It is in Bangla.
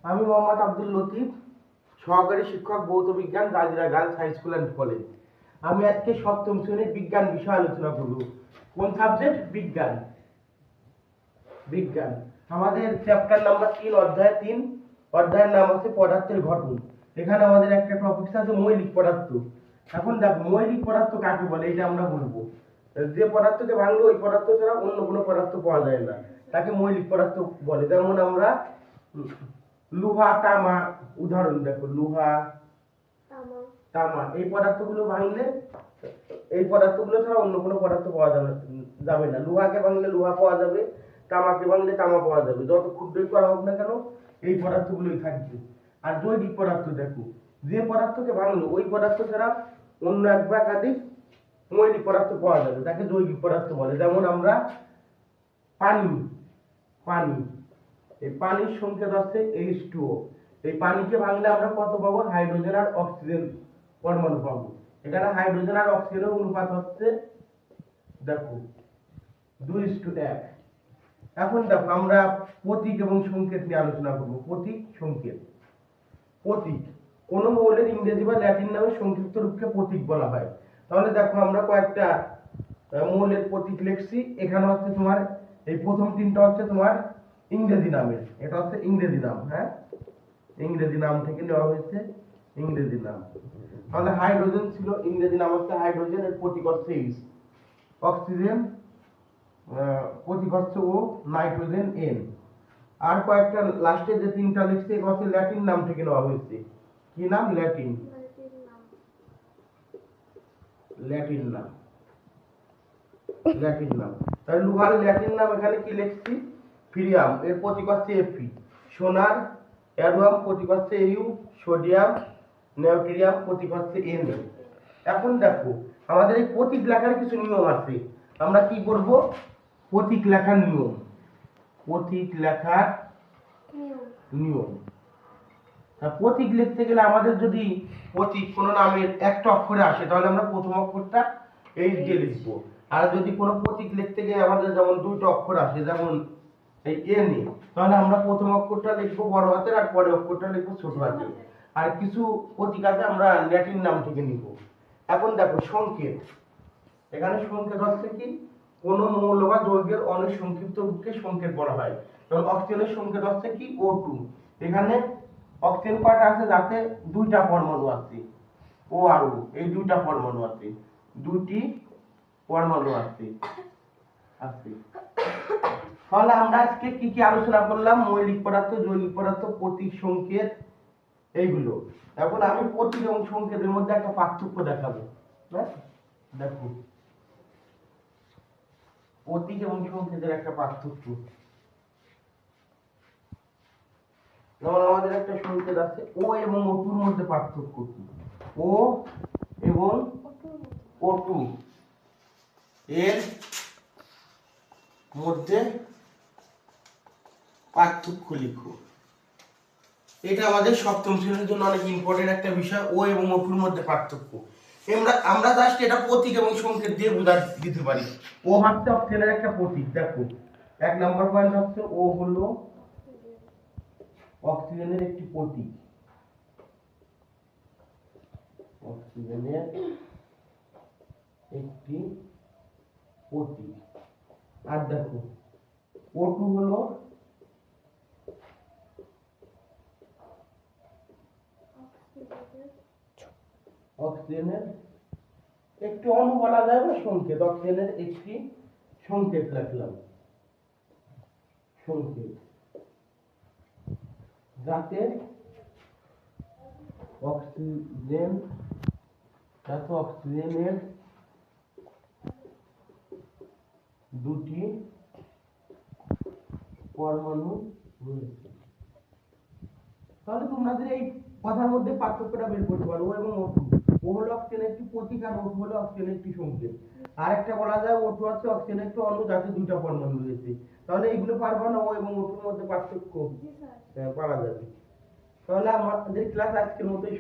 আমি মোহাম্মদ আব্দুল লতিফ, সহকারী শিক্ষক ভৌত বিজ্ঞান, Zajira girls high school and college. আমি আজকে সপ্তম শ্রেণীর বিজ্ঞান বিষয় আলোচনা করব। কোন সাবজেক্ট? বিজ্ঞান। বিজ্ঞান আমাদের চ্যাপ্টার নাম্বার 3, অধ্যায় 3। অধ্যায়ের নাম হচ্ছে পদার্থের গঠন। এখানে আমাদের একটা টপিক আছে মৌলিক পদার্থ। এখন দেখো, মৌলিক পদার্থ কাকে বলে এটা আমরা বলবো। যে পদার্থকে ভাঙলে ওই পদার্থ ছাড়া অন্য কোনো পদার্থ পাওয়া যায় না, তাকে মৌলিক পদার্থ বলে। যেমন আমরা লোহা, তামা, উদাহরণ দেখো, লোহা, তামা, এই পদার্থগুলো ভাঙলে এই পদার্থগুলো ছাড়া অন্য কোনো পদার্থ পাওয়া যাবে না। লোহাকে ভাঙলে লোহা পাওয়া যাবে, তামাকে ভাঙলে তামা পাওয়া যাবে। যত ক্ষুদ্রই করা হোক না কেন, এই পদার্থগুলোই থাকবে। আর জৈবিক পদার্থ দেখো, যে পদার্থকে ভাঙলো ওই পদার্থ ছাড়া অন্য এক বা একাধিক মৌলিক পদার্থ পাওয়া যাবে, তাকে জৈবিক পদার্থ বলে। যেমন আমরা পানি, পানি এই পানির সংকেত হচ্ছে H2O। এই পানিকে ভাঙলে আমরা কত পাবো? হাইড্রোজেন আর অক্সিজেন পরমাণু পাবো। এখানে হাইড্রোজেন আর অক্সিজেনের অনুপাত হচ্ছে দেখো 2:1। এখন দেখো, আমরা প্রতীক এবং সংকেত নিয়ে আলোচনা করব। প্রতীক, সংকেত। প্রতীক কোন মৌলের ইংরেজি বা ল্যাটিন নামে সংক্ষিপ্ত রূপকে প্রতীক বলা হয়। তাহলে দেখো, আমরা কয়েকটা মৌলের প্রতীক লিখছি। এখানে হচ্ছে তোমার এই প্রথম তিনটা হচ্ছে তোমার ইংরেজি নামের, এটা হচ্ছে ইংরেজি নাম। হ্যাঁ, ইংরেজি নাম থেকে নেওয়া হয়েছে, ইংরেজি নাম। তাহলে হাইড্রোজেন ছিল, ইংরেজি নাম হচ্ছে হাইড্রোজেন, এর প্রতীক হচ্ছে H। অক্সিজেন প্রতীক হচ্ছে O, নাইট্রোজেন N। আর কয়েকটা লাস্টে যে তিনটা লিখছে এগুলো হচ্ছে ল্যাটিন নাম থেকে নেওয়া হয়েছে। কি নাম? ল্যাটিন, ল্যাটিন নাম, ল্যাটিন নাম। তাহলে লোহার ল্যাটিন নাম এখানে কি লিখছি? ফিরিয়াম, এর প্রতীক হচ্ছে Fe। সোনার অ্যাডুয়াম, প্রতীক হচ্ছে Au। সোডিয়াম নেওট্রিয়াম, প্রতীক হচ্ছে Na। এখন দেখো, আমাদের এই প্রতীক লেখার কিছু নিয়ম আছে। আমরা কি করব? প্রতীক লেখার নিয়ম, প্রতীক লেখার নিয়ম। প্রতীক লিখতে গেলে আমাদের যদি প্রতীক কোনো নামের একটা অক্ষরে আসে, তাহলে আমরা প্রথম অক্ষরটা H দিয়ে লিখবো। আর যদি কোনো প্রতীক লিখতে গিয়ে আমাদের যেমন দুইটা অক্ষর আসে, যেমন এই Na, তাহলে আমরা প্রথম অক্ষরটা লিখবো বড় হাতের আর পরের অক্ষরটা লিখবো ছোট হাতের। আর কিছু প্রতীক আছে আমরা ল্যাটিন নাম থেকে নিব। এখন দেখো, সংকেত। এখানে সংকেত হচ্ছে কি? কোন মৌল বা যৌগের অনেক সংক্ষিপ্ত রূপকে সংকেত বলা হয়। যেমন অক্সিজেনের সংকেত হচ্ছে কি? O2। এখানে অক্সিজেন কয়টা আছে? যাতে দুইটা পরমাণু আছে, O আর O, এই দুইটা পরমাণু আছে, দুটি পরমাণু আছে। তাহলে আমরা আজকে কি কি আলোচনা করলাম? মৌলিক পদার্থ, জৈবিক পদার্থ, প্রতীক, সংকেত, এইগুলো। এখন আমি প্রতীক এবং সংকেতের মধ্যে একটা পার্থক্য দেখাবো। দেখো, প্রতীক এবং সংকেতের একটা পার্থক্য। যেমন আমাদের একটা সংকেত আছে O এবং O2 এর মধ্যে পার্থক্য কি? O এবং O2 এর মধ্যে পার্থক্য লিখো। এটা আমাদের সপ্তম শ্রেণীর জন্য অনেক ইম্পর্টেন্ট একটা বিষয়, O এবং O2 এর মধ্যে পার্থক্য। আমরা জাস্ট এটা প্রতীক এবং সংকেত দিয়ে বোঝা দিতে পারি। O হচ্ছে অক্সিজেনের একটা প্রতীক। দেখো, 1 নম্বর পয়েন্ট হচ্ছে O হলো অক্সিজেনের একটি প্রতীক, অক্সিজেনের একটি প্রতীক। আর দেখো, O2 হলো অক্সিজেনের একটি অণু বলা যায় বা সংকেত। অক্সিজেনের একটি সংকেত লিখলাম, সংকেত, যাতে অক্সিজেনের দুটি পরমাণু রয়েছে। তাহলে তোমরা যে এই কথার মধ্যে পার্থক্যটা বের করতে পারো, O এবং O2। O হলো অক্সিজেনের একটি প্রতীক আর O2 হলো অক্সিজেনের একটি সংকেত। আর একটা বলা যায় O2 হচ্ছে অক্সিজেনের একটি অণু যাতে দুইটা পরমাণু রয়েছে। তাহলে এইগুলো পারবা না? O এবং O2 এর মধ্যে পার্থক্য পারা যাবে। তাহলে আমাদের ক্লাস আজকের মতোই